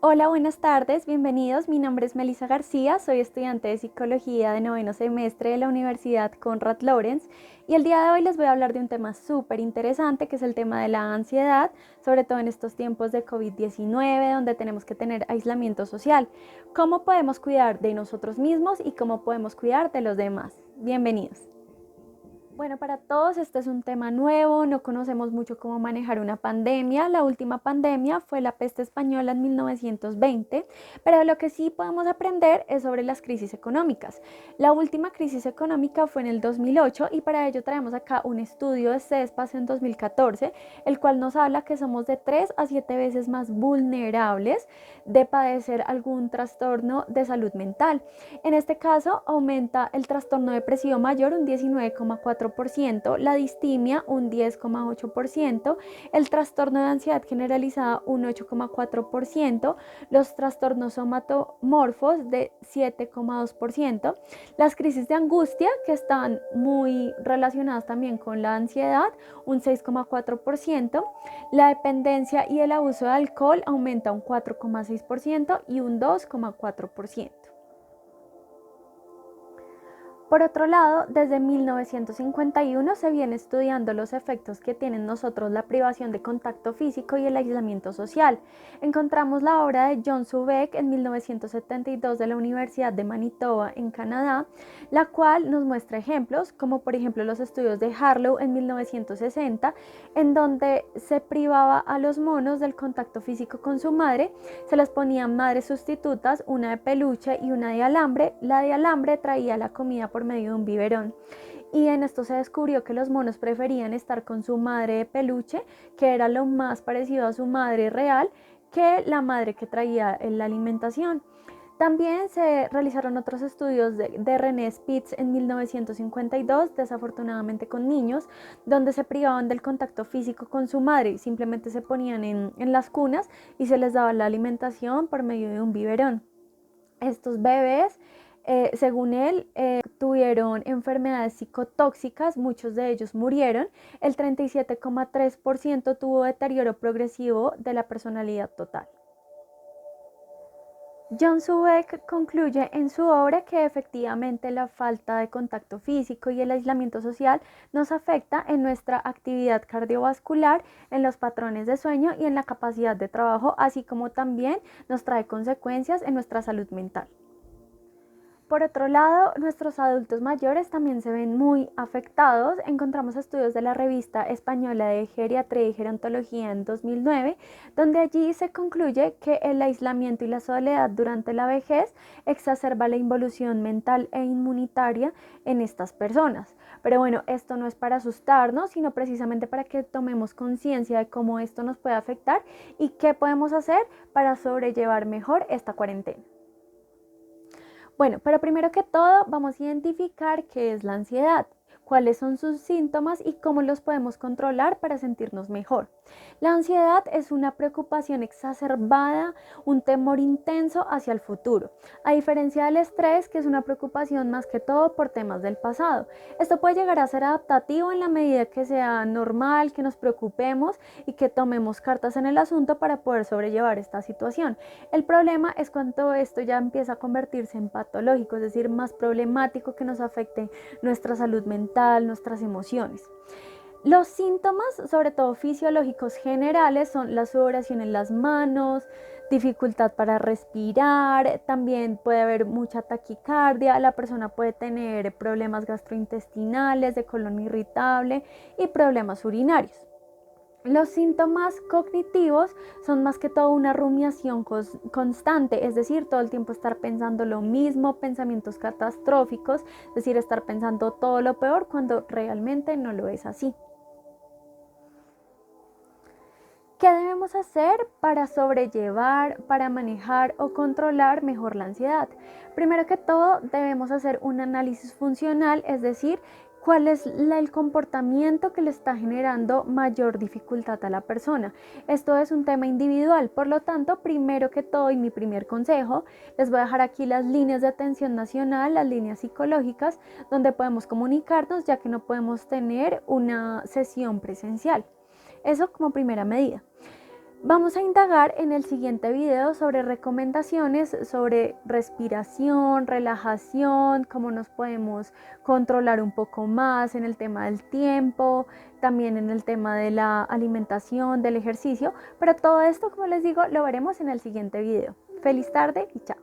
Hola, buenas tardes, bienvenidos. Mi nombre es Melissa García, soy estudiante de Psicología de noveno semestre de la Universidad Konrad Lorenz y el día de hoy les voy a hablar de un tema súper interesante que es el tema de la ansiedad, sobre todo en estos tiempos de COVID-19 donde tenemos que tener aislamiento social. ¿Cómo podemos cuidar de nosotros mismos y cómo podemos cuidar de los demás? Bienvenidos. Bueno, para todos este es un tema nuevo, no conocemos mucho cómo manejar una pandemia. La última pandemia fue la peste española en 1920, pero lo que sí podemos aprender es sobre las crisis económicas. La última crisis económica fue en el 2008 y para ello traemos acá un estudio de CESPAS en 2014, el cual nos habla que somos de 3 a 7 veces más vulnerables de padecer algún trastorno de salud mental. En este caso, aumenta el trastorno depresivo mayor un 19,4%, la distimia un 10,8%, el trastorno de ansiedad generalizada un 8,4%, los trastornos somatomorfos de 7,2%, las crisis de angustia, que están muy relacionadas también con la ansiedad, un 6,4%, la dependencia y el abuso de alcohol aumenta un 4,6% y un 2,4%. Por otro lado, desde 1951 se viene estudiando los efectos que tienen nosotros la privación de contacto físico y el aislamiento social. Encontramos la obra de John Subek en 1972 de la Universidad de Manitoba en Canadá, la cual nos muestra ejemplos, como por ejemplo los estudios de Harlow en 1960, en donde se privaba a los monos del contacto físico con su madre, se les ponían madres sustitutas, una de peluche y una de alambre. La de alambre traía la comida por medio de un biberón. Y en esto se descubrió que los monos preferían estar con su madre de peluche, que era lo más parecido a su madre real, que la madre que traía la alimentación. También se realizaron otros estudios de René Spitz en 1952, desafortunadamente con niños, donde se privaban del contacto físico con su madre, simplemente se ponían en las cunas y se les daba la alimentación por medio de un biberón. Estos bebés, según él, tuvieron enfermedades psicotóxicas, muchos de ellos murieron, el 37,3% tuvo deterioro progresivo de la personalidad total. John Subek concluye en su obra que efectivamente la falta de contacto físico y el aislamiento social nos afecta en nuestra actividad cardiovascular, en los patrones de sueño y en la capacidad de trabajo, así como también nos trae consecuencias en nuestra salud mental. Por otro lado, nuestros adultos mayores también se ven muy afectados. Encontramos estudios de la revista española de geriatría y gerontología en 2009, donde allí se concluye que el aislamiento y la soledad durante la vejez exacerba la involución mental e inmunitaria en estas personas. Pero bueno, esto no es para asustarnos, sino precisamente para que tomemos conciencia de cómo esto nos puede afectar y qué podemos hacer para sobrellevar mejor esta cuarentena. Bueno, pero primero que todo vamos a identificar qué es la ansiedad, cuáles son sus síntomas y cómo los podemos controlar para sentirnos mejor. La ansiedad es una preocupación exacerbada, un temor intenso hacia el futuro, a diferencia del estrés, que es una preocupación más que todo por temas del pasado. Esto puede llegar a ser adaptativo en la medida que sea normal, que nos preocupemos y que tomemos cartas en el asunto para poder sobrellevar esta situación. El problema es cuando esto ya empieza a convertirse en patológico, es decir, más problemático, que nos afecte nuestra salud mental, nuestras emociones. Los síntomas, sobre todo fisiológicos generales, son la sudoración en las manos, dificultad para respirar, también puede haber mucha taquicardia, la persona puede tener problemas gastrointestinales, de colon irritable y problemas urinarios. Los síntomas cognitivos son más que todo una rumiación constante, es decir, todo el tiempo estar pensando lo mismo, pensamientos catastróficos, es decir, estar pensando todo lo peor cuando realmente no lo es así. ¿Qué debemos hacer para sobrellevar, para manejar o controlar mejor la ansiedad? Primero que todo, debemos hacer un análisis funcional, es decir, cuál es el comportamiento que le está generando mayor dificultad a la persona. Esto es un tema individual, por lo tanto, primero que todo, y mi primer consejo, les voy a dejar aquí las líneas de atención nacional, las líneas psicológicas, donde podemos comunicarnos, ya que no podemos tener una sesión presencial. Eso como primera medida. Vamos a indagar en el siguiente video sobre recomendaciones sobre respiración, relajación, cómo nos podemos controlar un poco más en el tema del tiempo, también en el tema de la alimentación, del ejercicio, pero todo esto, como les digo, lo veremos en el siguiente video. Feliz tarde y chao.